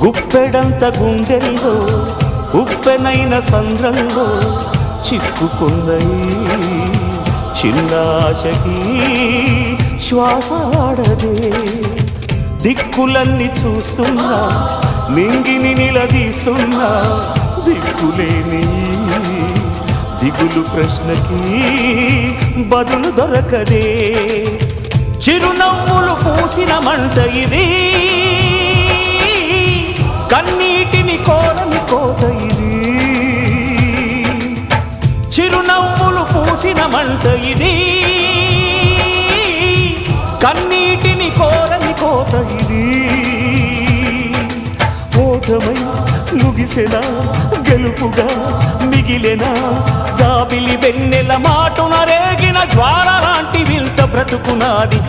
గుప్పెడంత గుండెల్లో ఉప్పెనైన సంద్రంలో చిక్కుకున్నయి చిన్నాశకి శ్వాసాడదే దిక్కులన్నీ చూస్తున్నా నింగిని నిలదీస్తున్నా దిక్కులేని దిగులు ప్రశ్నకి బదులు దొరకదే చిరునవ్వులు పూసిన మంట ఇది కన్నీటిని కోరని కోత ఇది చిరునవ్వులు పూసిన మంట ఇది కన్నీటిని కోరని కోత ఇది ఓటమై ముగిసెనా గెలుపుగా మిగిలెనా జాబిలి వెన్నెల మాటున రేగిన జ్వాల లాంటి వింత బ్రతుకునాది